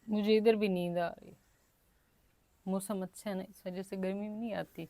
मुझे इधर भी नींद आ रही, मौसम अच्छा है ना, इस वजह से गर्मी नहीं आती।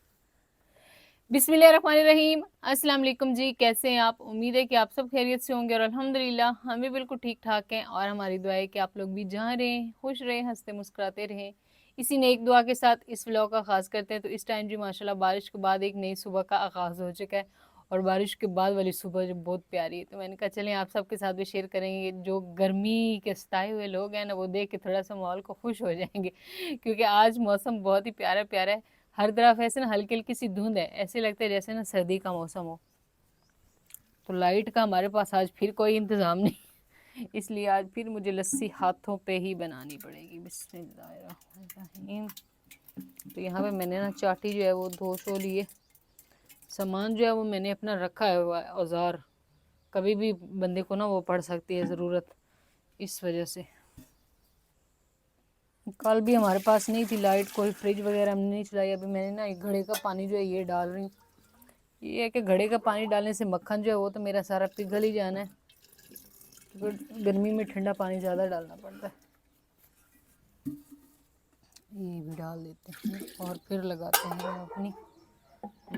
बिस्मिल्लाहिर्रहमानिर्रहीम, अस्सलाम वालेकुम जी। कैसे हैं आप? उम्मीद है कि आप सब खैरियत से होंगे और अल्हम्दुलिल्लाह हम भी बिल्कुल ठीक ठाक हैं। और हमारी दुआ है कि आप लोग भी जहाँ रहें खुश रहें, हंसते मुस्कुराते रहें। इसी नेक दुआ के साथ इस व्लॉग का आगाज़ करते हैं। तो इस टाइम जी माशाल्लाह बारिश के बाद एक नई सुबह का आगाज़ हो चुका है और बारिश के बाद वाली सुबह जो बहुत प्यारी है। तो मैंने कहा चलें आप सबके साथ भी शेयर करेंगे। जो गर्मी के सताए हुए लोग हैं ना, वो देख के थोड़ा सा माहौल को खुश हो जाएंगे क्योंकि आज मौसम बहुत ही प्यारा प्यारा है। हर तरफ ऐसे ना हल्की हल्की सी धुंध है, ऐसे लगता है जैसे ना सर्दी का मौसम हो। तो लाइट का हमारे पास आज फिर कोई इंतज़ाम नहीं इसलिए आज फिर मुझे लस्सी हाथों पे ही बनानी पड़ेगी। बिस्मिल्लाहिर्रहमानिर्रहीम। तो यहाँ पे मैंने ना चाटी जो है वो धो शो लिए, सामान जो है वो मैंने अपना रखा है हुआ है, औजार कभी भी बंदे को ना वो पड़ सकती है ज़रूरत, इस वजह से। कल भी हमारे पास नहीं थी लाइट, कोई फ्रिज वगैरह हमने नहीं चलाई। अभी मैंने ना एक घड़े का पानी जो है ये डाल रही हूँ। ये है कि घड़े का पानी डालने से मक्खन जो है वो तो मेरा सारा पिघल ही जाना है, क्योंकि गर्मी में ठंडा पानी ज़्यादा डालना पड़ता है। ये भी डाल देते हैं और फिर लगाते हैं अपनी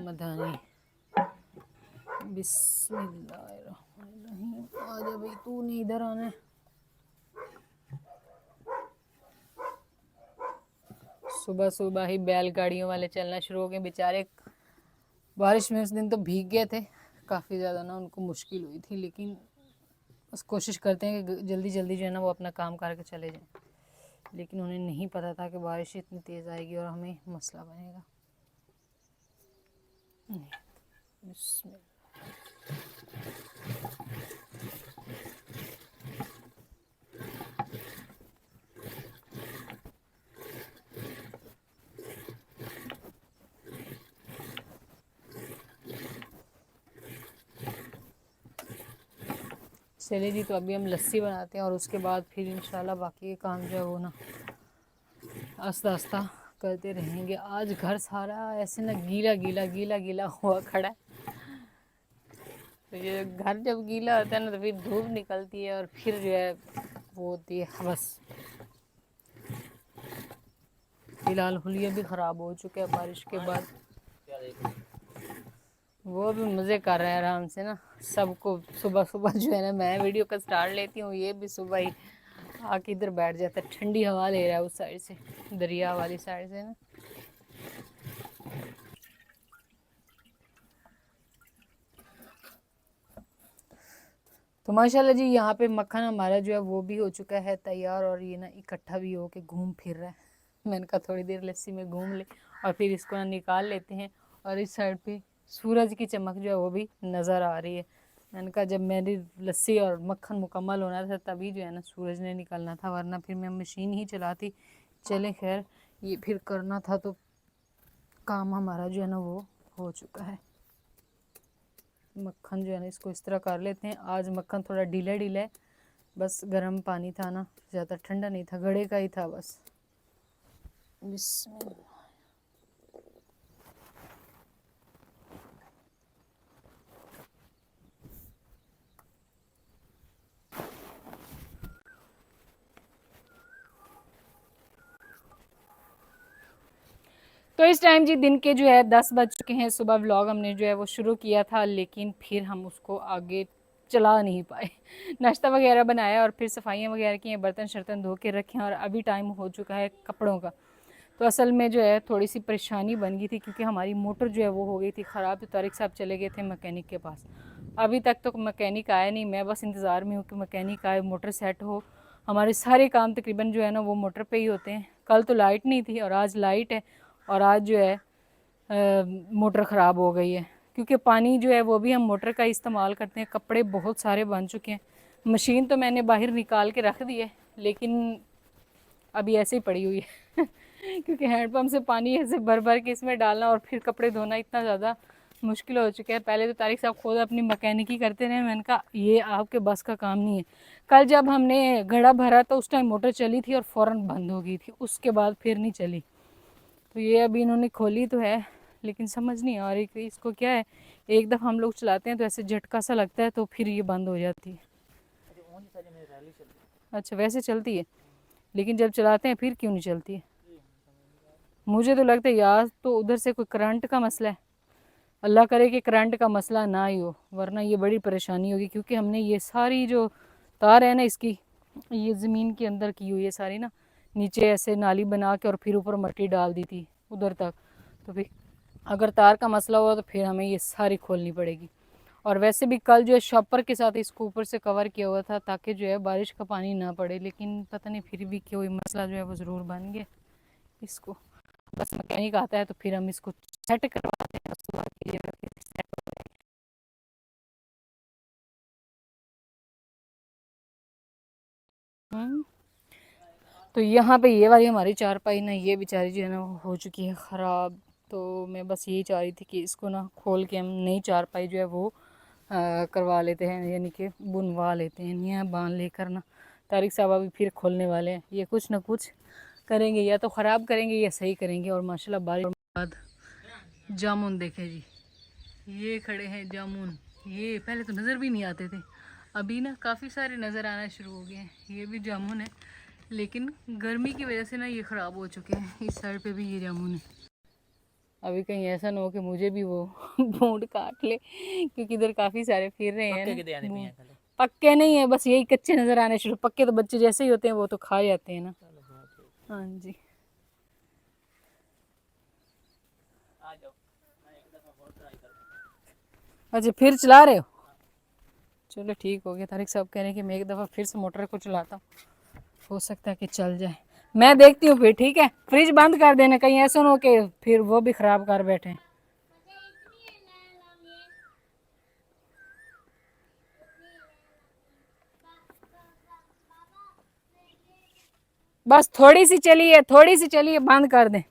मधानी। बिस्मिल्लाहिर्रहमानिर्रहीम। आजा भाई, तू नहीं इधर आना है। सुबह सुबह ही बैलगाड़ियों वाले चलना शुरू हो गए बेचारे। बारिश में उस दिन तो भीग गए थे काफ़ी ज़्यादा ना, उनको मुश्किल हुई थी, लेकिन बस कोशिश करते हैं कि जल्दी जल्दी जो है ना वो अपना काम करके चले जाएं। लेकिन उन्हें नहीं पता था कि बारिश इतनी तेज़ आएगी और हमें मसला बनेगा। चलिए जी, तो अभी हम लस्सी बनाते हैं और उसके बाद फिर इंशाल्लाह बाकी के काम जो है वो ना आस्ता आस्ता करते रहेंगे। आज घर सारा ऐसे ना गीला गीला गीला गीला हुआ खड़ा है। तो ये घर जब गीला होता है ना तो फिर धूप निकलती है और फिर जो है वो होती है हवस। फिलहाल हुलिया भी ख़राब हो चुका है बारिश के बाद। वो भी मज़े कर रहे हैं आराम से ना। सबको सुबह सुबह जो है ना मैं वीडियो का स्टार्ट लेती हूँ, ये भी सुबह ही आके इधर बैठ जाता है। ठंडी हवा ले रहा है उस साइड से, दरिया वाली साइड से ना। तो माशाल्लाह जी यहाँ पे मक्खन हमारा जो है वो भी हो चुका है तैयार और ये ना इकट्ठा भी हो के घूम फिर रहा है। मैंने कहा थोड़ी देर लस्सी में घूम ले और फिर इसको ना निकाल लेते हैं। और इस साइड पे सूरज की चमक जो है वो भी नज़र आ रही है। मैंने कहा जब मेरी लस्सी और मक्खन मुकम्मल होना था तभी जो है ना सूरज ने निकलना था, वरना फिर मैं मशीन ही चलाती। चले खैर, ये फिर करना था तो काम हमारा जो है ना वो हो चुका है। मक्खन जो है ना इसको इस तरह कर लेते हैं। आज मक्खन थोड़ा ढीला ढीला है, बस गर्म पानी था ना, ज़्यादा ठंडा नहीं था, घड़े का ही था बस। बिस्मिल्लाह। तो इस टाइम जी दिन के जो है 10 बज चुके हैं। सुबह व्लॉग हमने जो है वो शुरू किया था, लेकिन फिर हम उसको आगे चला नहीं पाए। नाश्ता वगैरह बनाया और फिर सफाइयाँ वगैरह की हैं, बर्तन शर्तन धो के रखे हैं और अभी टाइम हो चुका है कपड़ों का। तो असल में जो है थोड़ी सी परेशानी बन गई थी क्योंकि हमारी मोटर जो है वो हो गई थी ख़राब। तो तारिक साहब चले गए थे मैकेनिक के पास, अभी तक तो मैकेनिक आया नहीं। मैं बस इंतज़ार में हूँ कि मैकेनिक आए, मोटर सेट हो। हमारे सारे काम तकरीबन जो है ना वो मोटर पे ही होते हैं। कल तो लाइट नहीं थी और आज लाइट है और आज जो है मोटर ख़राब हो गई है क्योंकि पानी जो है वो भी हम मोटर का इस्तेमाल करते हैं। कपड़े बहुत सारे बन चुके हैं। मशीन तो मैंने बाहर निकाल के रख दी है, लेकिन अभी ऐसे ही पड़ी हुई है क्योंकि हैंडपम्प से पानी ऐसे भर भर के इसमें डालना और फिर कपड़े धोना इतना ज़्यादा मुश्किल हो चुका है। पहले तो तारिक साहब खुद अपनी मैकेनिकी करते रहे, मैंने कहा ये आपके बस का काम नहीं है। कल जब हमने घड़ा भरा तो उस टाइम मोटर चली थी और फ़ौरन बंद हो गई थी, उसके बाद फिर नहीं चली। तो ये अभी इन्होंने खोली तो है, लेकिन समझ नहीं आ रही कि इसको क्या है। एक दफ़ा हम लोग चलाते हैं तो ऐसे झटका सा लगता है तो फिर ये बंद हो जाती है। अच्छा वैसे चलती है, लेकिन जब चलाते हैं फिर क्यों नहीं चलती है? मुझे तो लगता है यार तो उधर से कोई करंट का मसला है। अल्लाह करे कि करंट का मसला ना ही हो, वरना ये बड़ी परेशानी होगी। क्योंकि हमने ये सारी जो तार है ना इसकी, ये ज़मीन के अंदर की हुई है सारी ना, नीचे ऐसे नाली बना के और फिर ऊपर मिट्टी डाल दी थी उधर तक। तो फिर अगर तार का मसला हुआ तो फिर हमें ये सारी खोलनी पड़ेगी। और वैसे भी कल जो है शॉपर के साथ इसको ऊपर से कवर किया हुआ था ताकि जो है बारिश का पानी ना पड़े, लेकिन पता नहीं फिर भी कोई मसला जो है वो ज़रूर बन गया। इसको बस मैकेनिक आता है तो फिर हम इसको सेट करवाते हैं, उसके बाद ये सेट हो जाएगा। तो यहाँ पे ये वाली हमारी चारपाई ना, ये बेचारी जो है ना वो हो चुकी है ख़राब। तो मैं बस यही चाह रही थी कि इसको ना खोल के हम नई चारपाई जो है वो करवा लेते हैं, यानी कि बुनवा लेते हैं। यहाँ बांध लेकर ना तारिक साहब अभी फिर खोलने वाले हैं। ये कुछ ना कुछ करेंगे, या तो ख़राब करेंगे या सही करेंगे। और माशाल्लाह बारिश के बाद जामुन देखे जी, ये खड़े हैं जामुन। ये पहले तो नज़र भी नहीं आते थे, अभी ना काफ़ी सारे नज़र आना शुरू हो गए हैं। ये भी जामुन है, लेकिन गर्मी की वजह से ना ये ख़राब हो चुके हैं। इस साइड पे भी ये जामुन है। अभी कहीं ऐसा ना हो कि मुझे भी वो भूंड काट ले, क्योंकि इधर काफ़ी सारे फिर रहे हैं ना। पक्के नहीं है, बस यही कच्चे नज़र आने शुरू। पक्के तो बच्चे जैसे ही होते हैं वो तो खा जाते हैं ना। हाँ जी, अच्छा फिर चला रहे हो? चलो ठीक हो गया। तारिक साहब कह रहे हैं कि मैं एक दफ़ा फिर से मोटर को चलाता हूँ, हो सकता है कि चल जाए। मैं देखती हूँ फिर, ठीक है। फ्रिज बंद कर देना, कहीं ऐसा ना हो कि फिर वो भी ख़राब कर बैठे। बस थोड़ी सी चलिए, थोड़ी सी चलिए, बंद कर दें।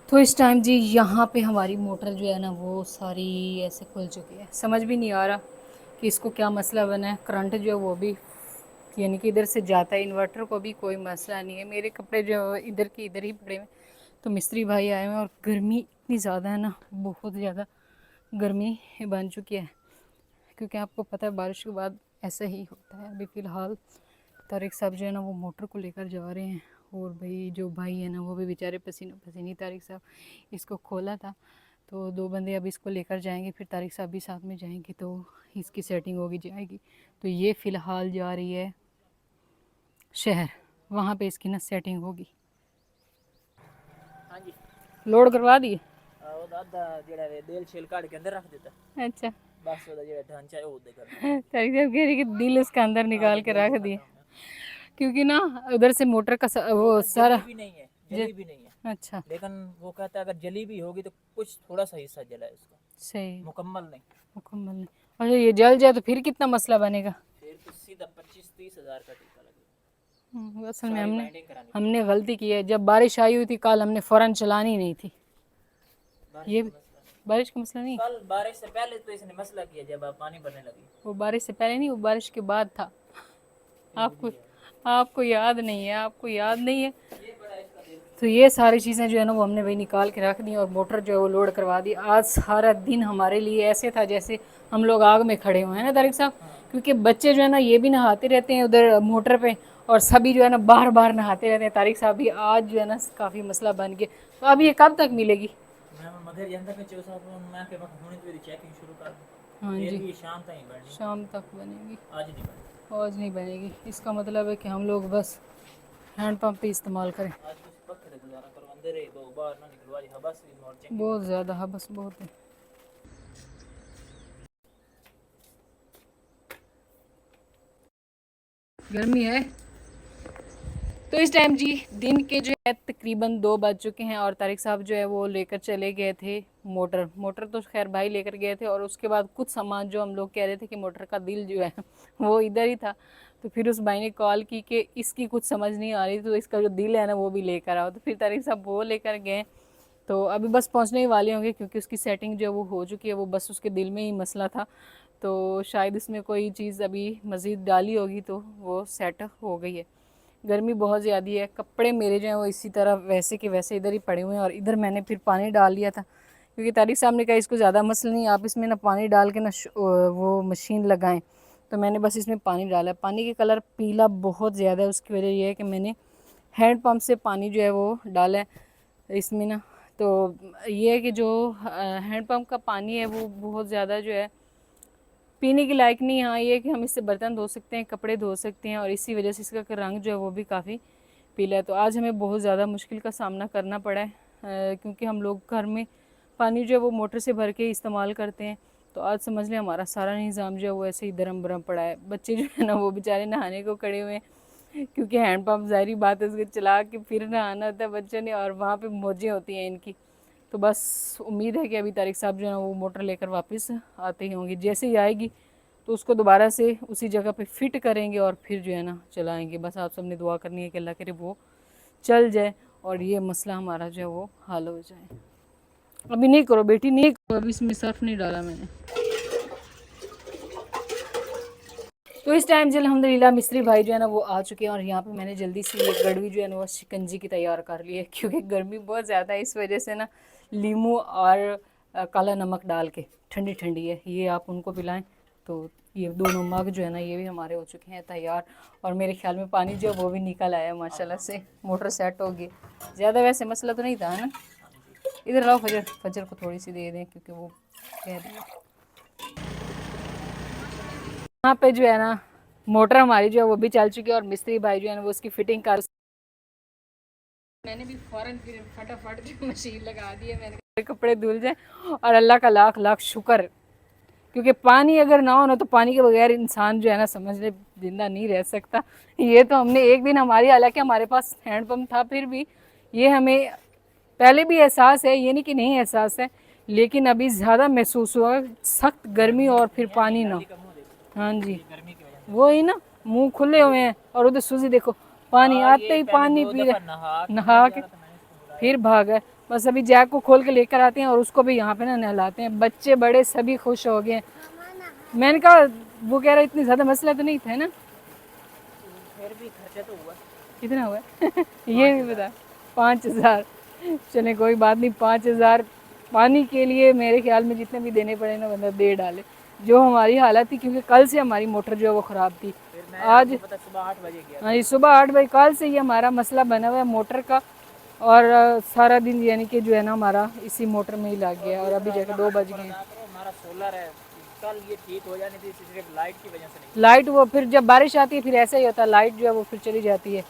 तो इस टाइम जी यहाँ पे हमारी मोटर जो है ना वो सारी ऐसे खुल चुकी है। समझ भी नहीं आ रहा कि इसको क्या मसला बना है। करंट जो है वो भी यानी कि इधर से जाता है, इन्वर्टर को भी कोई मसला नहीं है। मेरे कपड़े जो इधर के इधर ही पड़े हुए। तो मिस्त्री भाई आए हुए हैं और गर्मी इतनी ज़्यादा है ना, बहुत ज़्यादा गर्मी बन चुकी है। क्योंकि आपको पता है बारिश के बाद ऐसा ही होता है। अभी फ़िलहाल तारिक साहब जो है ना वो मोटर को लेकर जा रहे हैं। और भाई जो भाई है ना वो भी बेचारे पसीनों पसीनी। तारिक साहब इसको खोला था, तो दो बंदे अब इसको लेकर जाएंगे, फिर तारिक साहब भी साथ में जाएंगे तो इसकी सेटिंग होगी जाएगी। तो ये फ़िलहाल जा रही है शहर, वहाँ पे इसकी ना सेटिंग होगी। हाँ जी, लोड करवा दिए। ਜਿਹੜਾ ਦਿਲ ਛਿਲ ਕੱਢ के अंदर रख देता। अच्छा बस ਉਹਦਾ ਜਿਹੜਾ ढांचा है वो उधर करना। तारिक साहब कह रही कि दिल उसका अंदर निकाल के रख दिए, क्योंकि ना उधर से मोटर का वो सारा जली भी नहीं है, जली भी नहीं है। अच्छा लेकिन वो कहता है अगर जली भी होगी तो कुछ थोड़ा सा हिस्सा जला है उसका, सही, मुकम्मल नहीं। मुकम्मल नहीं। अच्छा ये जल जाए तो फिर कितना मसला बनेगा? फिर तो सीधा 25-30 हज़ार का टीका लगेगा। असल में सारी हमने बाइंडिंग करानी हमने गलती की है। जब बारिश आई हुई थी कल, हमने फ़ौरन चलानी नहीं थी। बारिश ये का भी मसला नहीं। बारिश का मसला नहीं, कल बारिश से पहले तो इसने मसला किया जब आप पानी भरने लगी। वो बारिश से पहले नहीं, वो बारिश के बाद था। ये आपको बुरी है। आपको याद नहीं है, आपको याद नहीं है। ये बड़ा इसका दिल। तो ये सारी चीज़ें जो है ना वो हमने भाई निकाल के रख दी और मोटर जो है वो लोड करवा दी। आज सारा दिन हमारे लिए ऐसे था जैसे हम लोग आग में खड़े हुए हैं ना तारिक साहब। क्योंकि बच्चे जो है ना ये भी नहाते रहते हैं उधर मोटर पे, और सभी जो है ना बार बार नहाते रहते हैं। तारिक साहब भी आज जो है ना काफ़ी मसला बन गया। तो अब ये कब तक मिलेगी? मैं मगर जनता में 4 साल मैं के वक्त होने तो चेकिंग शुरू कर दूं। हाँ फिर जी, भी शाम तक ही बढ़नी, शाम तक बनेगी, आज नहीं बढ़नी। आज नहीं बनेगी। इसका मतलब है कि हम लोग बस हैंड पंप ही इस्तेमाल करें। आज कुछ पक्के से गुजारा करो, अंदर ही दो बाहर ना निकलो। आज हवा से मोड़ चेकिंग बहुत ज़्यादा है, बस बहुत है। गर्मी है। तो इस टाइम जी दिन के जो है तकरीबन 2 बज चुके हैं और तारिक साहब जो है वो लेकर चले गए थे मोटर तो खैर भाई लेकर गए थे। और उसके बाद कुछ सामान जो हम लोग कह रहे थे कि मोटर का दिल जो है वो इधर ही था। तो फिर उस भाई ने कॉल की कि इसकी कुछ समझ नहीं आ रही, तो इसका जो दिल है ना वो भी लेकर आओ। तो फिर तारिक साहब वो लेकर गए। तो अभी बस पहुंचने ही वाले होंगे, क्योंकि उसकी सेटिंग जो है वो हो चुकी है। वो बस उसके दिल में ही मसला था, तो शायद इसमें कोई चीज़ अभी मज़ीद डाली होगी तो वो सेट हो गई है। गर्मी बहुत ज़्यादा है। कपड़े मेरे जो हैं वो इसी तरह वैसे के वैसे इधर ही पड़े हुए हैं, और इधर मैंने फिर पानी डाल लिया था क्योंकि तारिक साहब ने कहा इसको ज़्यादा मसला नहीं, आप इसमें ना पानी डाल के ना वो मशीन लगाएं। तो मैंने बस इसमें पानी डाला। पानी का कलर पीला बहुत ज़्यादा है, उसकी वजह यह है कि मैंने हैंड पंप से पानी जो है वो डाला है इसमें ना। तो ये है कि जो हैंड पंप का पानी है वो बहुत ज़्यादा जो है पीने के लायक नहीं। हाँ ये है कि हम इससे बर्तन धो सकते हैं, कपड़े धो सकते हैं, और इसी वजह से इसका रंग जो है वो भी काफ़ी पीला है। तो आज हमें बहुत ज़्यादा मुश्किल का सामना करना पड़ा है, क्योंकि हम लोग घर में पानी जो है वो मोटर से भर के इस्तेमाल करते हैं। तो आज समझ लें हमारा सारा निज़ाम जो है वो ऐसे ही दरम बरम पड़ा है। बच्चे जो है ना वो बेचारे नहाने को खड़े हुए हैं, क्योंकि हैंड पंप ज़ाहिर बात है उसको चला के फिर नहाना होता है बच्चों ने, और वहाँ पे मौजें होती हैं इनकी। तो बस उम्मीद है कि अभी तारिक साहब जो है ना वो मोटर लेकर वापस आते ही होंगे। जैसे ही आएगी तो उसको दोबारा से उसी जगह पे फिट करेंगे और फिर जो है ना चलाएंगे। बस आप सबने दुआ करनी है कि अल्लाह करे वो चल जाए और ये मसला हमारा जो है वो हल हो जाए। अभी नहीं करो बेटी, नहीं करो, अभी इसमें सर्फ नहीं डाला मैंने। तो इस टाइम जो अल्हम्दुलिल्लाह मिस्त्री भाई जो है ना वो आ चुके हैं, और यहाँ पे मैंने जल्दी से ये गड़वी जो है ना वो शिकंजी की तैयार कर ली है, क्योंकि गर्मी बहुत ज़्यादा है, इस वजह से ना लीमू और काला नमक डाल के ठंडी ठंडी है ये आप उनको पिलाएं। तो ये दोनों मग जो है ना ये भी हमारे हो चुके हैं तैयार, और मेरे ख्याल में पानी जो है वो भी निकल आया माशाल्लाह से, मोटर सेट होगी। ज़्यादा वैसे मसला तो नहीं था है ना। इधर लाओ फजर, फजर को थोड़ी सी दे दें क्योंकि वो कह रही है। यहाँ पे जो है ना मोटर हमारी जो है वो भी चल चुकी है, और मिस्त्री भाई जो है ना वो उसकी फिटिंग कर। मैंने भी फौरन फिर फटाफट जो मशीन लगा दी है, मैंने कहा कपड़े धुल जाए। और अल्लाह का लाख लाख शुक्र, क्योंकि पानी अगर ना हो ना तो पानी के बगैर इंसान जो है ना समझ ले जिंदा नहीं रह सकता। ये तो हमने एक दिन हमारी, हालांकि हमारे पास हैंडपम्प था, फिर भी ये हमें पहले भी एहसास है, ये नहीं कि नहीं एहसास है, लेकिन अभी ज़्यादा महसूस हुआ सख्त गर्मी और फिर पानी ना। हाँ जी वो ही ना, मुंह खुले हुए हैं, और उधर सूजी देखो पानी आते ही पानी पी रहे, नहा के फिर भाग गए। बस अभी जैक को खोल के लेकर आते हैं और उसको भी यहाँ पे ना नहलाते हैं। बच्चे बड़े सभी खुश हो गए। मैंने कहा वो कह रहा इतनी ज़्यादा मसला तो नहीं था ना, फिर भी खर्चा तो हुआ। कितना हुआ ये भी बता। 5,000। चले कोई बात नहीं, 5,000 पानी के लिए मेरे ख्याल में जितने भी देने पड़े ना बंदा दे डाले। जो हमारी हालत थी, क्योंकि कल से हमारी मोटर जो है वो ख़राब थी। आज सुबह 8 बजे गया। हाँ जी सुबह 8 बजे कल से ये हमारा मसला बना हुआ है मोटर का, और सारा दिन यानी कि जो है ना हमारा इसी मोटर में ही लग गया, और अभी जाकर 2 बज गए। हमारा सोलर है, कल ये ठीक हो जानी थी, सिर्फ लाइट की वजह से नहीं। लाइट वो फिर जब बारिश आती है फिर ऐसा ही होता है, लाइट जो है वो फिर चली जाती है।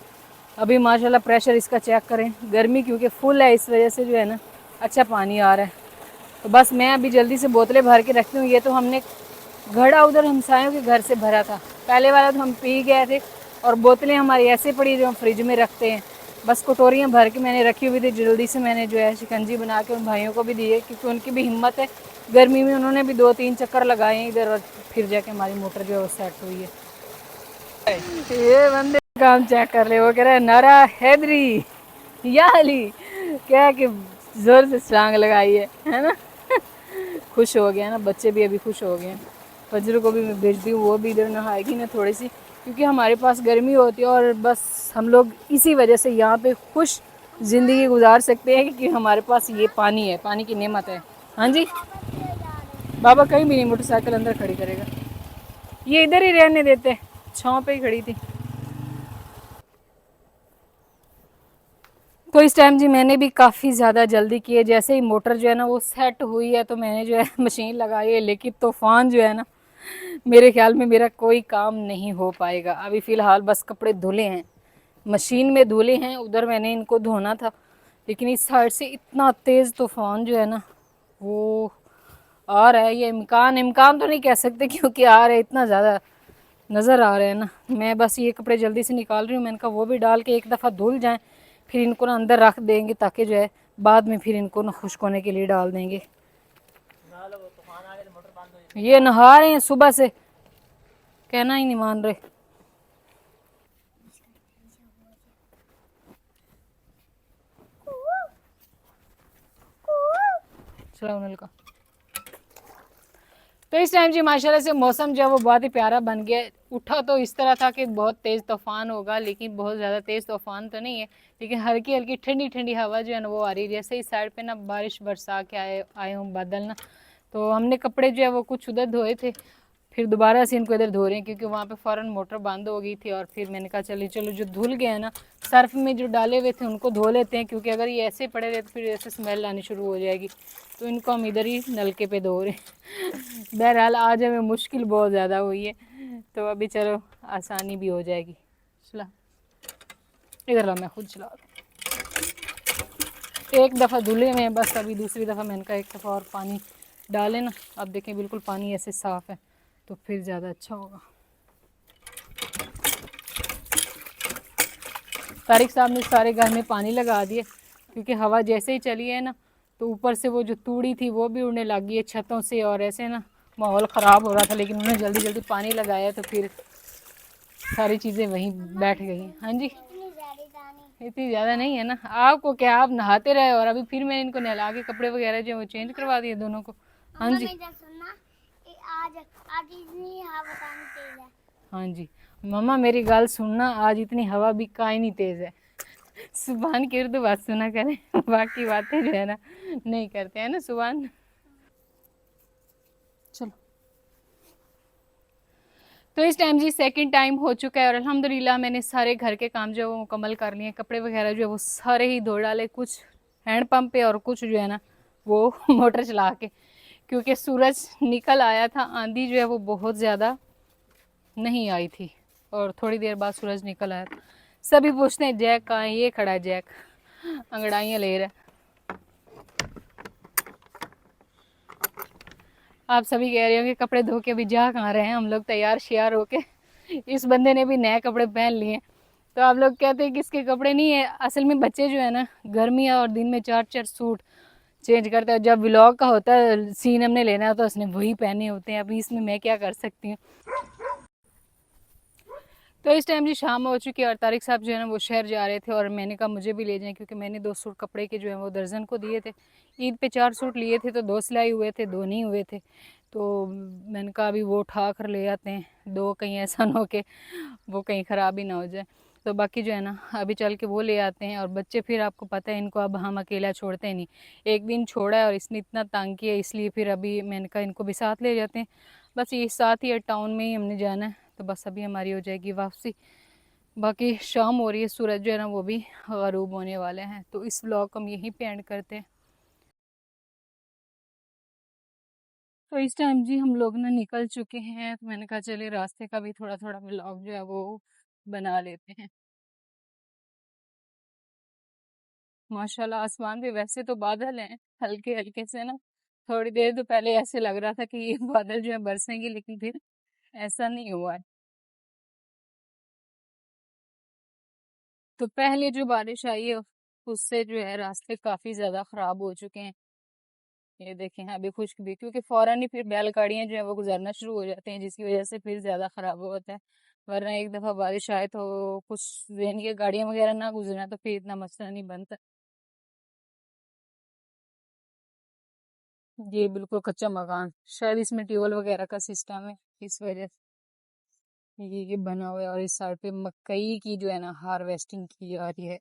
अभी माशाल्लाह प्रेशर इसका चेक करें, गर्मी क्योंकि फुल है इस वजह से जो है ना अच्छा पानी आ रहा है। तो बस मैं अभी जल्दी से बोतलें भर के रखती हूँ। ये तो हमने घड़ा उधर हमसायों के घर से भरा था, पहले वाला तो हम पी गए थे, और बोतलें हमारी ऐसे पड़ी जो हम फ्रिज में रखते हैं। बस कटोरियाँ भर के मैंने रखी हुई थी, जल्दी से मैंने जो है शिकंजी बना के उन भाइयों को भी दी है, क्योंकि उनकी भी हिम्मत है। गर्मी में उन्होंने भी 2-3 चक्कर लगाए हैं इधर, और फिर जाके हमारी मोटर जो है वो सेट हुई है। ये बंदे काम चेक कर ले, वो कह रहा है नारा हैदरी या अली, क्या कि जोर से छलांग लगाई है ना। खुश हो गया ना, बच्चे भी अभी खुश हो गए हैं। फजर को भी मैं भेजती हूँ, वो भी इधर नहाएगी ना थोड़ी सी, क्योंकि हमारे पास गर्मी होती है, और बस हम लोग इसी वजह से यहाँ पे खुश ज़िंदगी गुजार सकते हैं कि हमारे पास ये पानी है, पानी की नेमत है। हाँ जी बाबा कहीं भी नहीं मोटरसाइकिल अंदर खड़ी करेगा, ये इधर ही रहने देते, छाँव पे ही खड़ी थी। तो इस टाइम जी मैंने भी काफ़ी ज़्यादा जल्दी की है। जैसे ही मोटर जो है ना वो सेट हुई है तो मैंने जो है मशीन लगाई है, लेकिन तूफ़ान जो है ना मेरे ख्याल में मेरा कोई काम नहीं हो पाएगा। अभी फ़िलहाल बस कपड़े धुले हैं, मशीन में धुले हैं, उधर मैंने इनको धोना था, लेकिन इस साइड से इतना तेज़ तूफ़ान जो है ना वो आ रहा है। ये इम्कान इम्कान तो नहीं कह सकते, क्योंकि आ रहा है, इतना ज़्यादा नज़र आ रहा है ना। मैं बस ये कपड़े जल्दी से निकाल रही हूँ, मैंने कहा वो भी डाल के एक दफ़ा धुल जाएं, फिर इनको ना अंदर रख देंगे, ताकि जो है बाद में फिर इनको ना खुश्क होने के लिए डाल देंगे। ये नहा रहे हैं सुबह से, कहना ही नहीं मान रहे। चलाओ नल का। तो इस टाइम जी माशाल्लाह से मौसम जो है वो बहुत ही प्यारा बन गया। उठा तो इस तरह था कि बहुत तेज़ तूफान होगा, लेकिन बहुत ज़्यादा तेज़ तूफान तो नहीं है, लेकिन हल्की हल्की ठंडी ठंडी हवा जो है ना वो आ रही है। जैसे इस साइड पे ना बारिश बरसा के आए हों बादल ना, तो हमने कपड़े जो है वो कुछ उधर धोए थे, फिर दोबारा से इनको इधर धो रहे हैं क्योंकि वहाँ पे फ़ौरन मोटर बंद हो गई थी। और फिर मैंने कहा चलिए चलो जो धुल गए हैं ना सर्फ में जो डाले हुए थे उनको धो लेते हैं, क्योंकि अगर ये ऐसे पड़े रहे तो फिर ऐसे स्मेल आनी शुरू हो जाएगी, तो इनको हम इधर ही नलके पे धो रहे हैं। बहरहाल आज हमें मुश्किल बहुत ज़्यादा हुई है, तो अभी चलो आसानी भी हो जाएगी। चला इधर ला, मैं खुद चला रहा हूँ। एक दफ़ा धुले में बस, अभी दूसरी दफ़ा मैंने कहा एक दफ़ा और पानी डालें ना। अब देखें बिल्कुल पानी ऐसे साफ़ है, तो फिर ज़्यादा अच्छा होगा। तारिक साहब ने सारे घर में पानी लगा दिए, क्योंकि हवा जैसे ही चली है ना तो ऊपर से वो जो तूड़ी थी वो भी उड़ने लग गई है छतों से, और ऐसे ना माहौल ख़राब हो रहा था, लेकिन उन्होंने जल्दी जल्दी पानी लगाया तो फिर सारी चीज़ें वहीं बैठ गई। हाँ जी, इतनी ज़्यादा नहीं है ना। आपको क्या, आप नहाते रहे और अभी फिर मैंने इनको नहला के कपड़े वगैरह जो वो चेंज करवा दिए दोनों को। हाँ जी आज आज इतनी हवा बतानी तेज है। हाँ जी मम्मा मेरी गल सुनना, आज इतनी हवा भी काई नहीं तेज़ है। सुबहान की उर्दू बात सुना करें, बाकी बातें जो है ना नहीं करते हैं ना सुबहान। चलो तो इस टाइम जी सेकंड टाइम हो चुका है और अल्हम्दुलिल्लाह मैंने सारे घर के काम जो है वो मुकम्मल कर लिए। कपड़े वगैरह जो है वो सारे ही धो डाले, कुछ हैंड पंप पे और कुछ जो है ना वो मोटर चला के, क्योंकि सूरज निकल आया था। आंधी जो है वो बहुत ज़्यादा नहीं आई थी और थोड़ी देर बाद सूरज निकल आया था। सभी पूछते हैं जैक कहाँ है, ये खड़ा है जैक, अंगड़ाइयाँ ले रहा है। आप सभी कह रहे हो कि कपड़े धो के अभी जा कहाँ रहे हैं, हम लोग तैयार श्यार होके। इस बंदे ने भी नए कपड़े पहन लिए, तो आप लोग कहते हैं कि इसके कपड़े नहीं है। असल में बच्चे जो है ना गर्मियाँ और दिन में 4-4 सूट चेंज करते हैं। जब व्लॉग का होता है सीन हमने लेना है तो उसने वही पहने होते हैं, अभी इसमें मैं क्या कर सकती हूँ। तो इस टाइम जी शाम हो चुकी है और तारिक साहब जो है ना वो शहर जा रहे थे और मैंने कहा मुझे भी ले जाएं, क्योंकि मैंने 2 सूट कपड़े के जो है वो दर्जन को दिए थे। ईद पे 4 सूट लिए थे तो 2 सिलाई हुए थे, 2 नहीं हुए थे। तो मैंने कहा अभी वो उठा कर ले आते हैं, 2 कहीं ऐसा ना हो कि वो कहीं ख़राब ही ना हो जाए। तो बाकी जो है ना अभी चल के वो ले आते हैं। और बच्चे फिर आपको पता है इनको अब हम अकेला छोड़ते नहीं। एक दिन छोड़ा है और इसने इतना तंग किया, इसलिए फिर अभी मैंने कहा इनको भी साथ ले जाते हैं। बस ये साथ ही है, टाउन में ही हमने जाना है, तो बस अभी हमारी हो जाएगी वापसी। बाकी शाम हो रही है, सूरज जो है ना वो भी ग़रूब होने वाले हैं। तो इस व्लॉग को हम यहीं पे एंड करते हैं। तो इस टाइम जी हम लोग ना निकल चुके हैं, तो मैंने कहा चलिए रास्ते का भी थोड़ा थोड़ा व्लॉग जो है वो बना लेते हैं। माशाल्लाह आसमान पे वैसे तो बादल हैं हल्के हल्के से ना, थोड़ी देर तो पहले ऐसे लग रहा था कि ये बादल जो है बरसेंगे, लेकिन फिर ऐसा नहीं हुआ है। तो पहले जो बारिश आई है उससे जो है रास्ते काफ़ी ज़्यादा ख़राब हो चुके हैं। ये देखें अभी खुश्क भी, क्योंकि फ़ौरन ही फिर बैलगाड़ियाँ जो है वो गुजरना शुरू हो जाती हैं, जिसकी वजह से फिर ज़्यादा ख़राब होता है। वरना एक दफ़ा बारिश आए तो कुछ दिन की गाड़ियाँ वगैरह ना गुजरना तो फिर इतना मसला नहीं बनता। ये बिल्कुल कच्चा मकान, शायद इसमें ट्यूबवेल वगैरह का सिस्टम है, इस वजह से ये बना हुआ है। और इस साइड पे मकई की जो है ना हार्वेस्टिंग की जा रही है।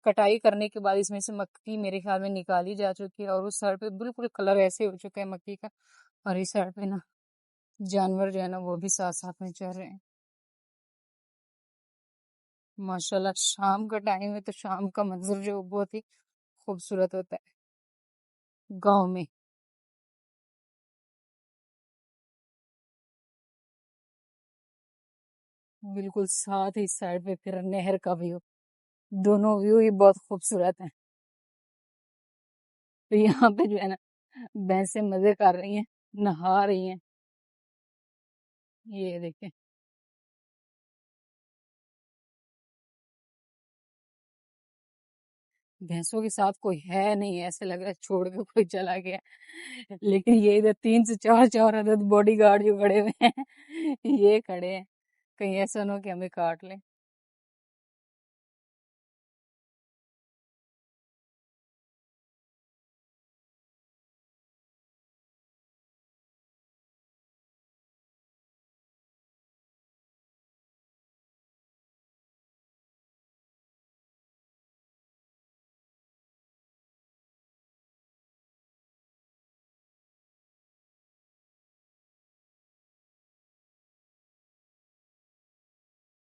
कटाई करने के बाद इसमें से मक्की मेरे ख्याल में निकाली जा चुकी है और उस साइड पे बिल्कुल कलर ऐसे हो चुका है मक्की का। और इस साइड पे ना जानवर जो है ना वो भी साथ साथ में चल रहे हैं। माशाल्लाह शाम का टाइम है तो शाम का मंजर जो बहुत ही खूबसूरत होता है गांव में। बिल्कुल साथ ही साइड पे फिर नहर का व्यू, दोनों व्यू ही बहुत खूबसूरत हैं। तो यहाँ पे जो है ना भैंसें मजे कर रही हैं, नहा रही हैं। ये देखें भैंसों के साथ कोई है नहीं, ऐसे लग रहा है छोड़ के कोई चला गया। लेकिन ये इधर 3 से 4 अदद बॉडी गार्ड जो खड़े हुए हैं ये खड़े हैं, कहीं ऐसा ना हो कि हमें काट लें।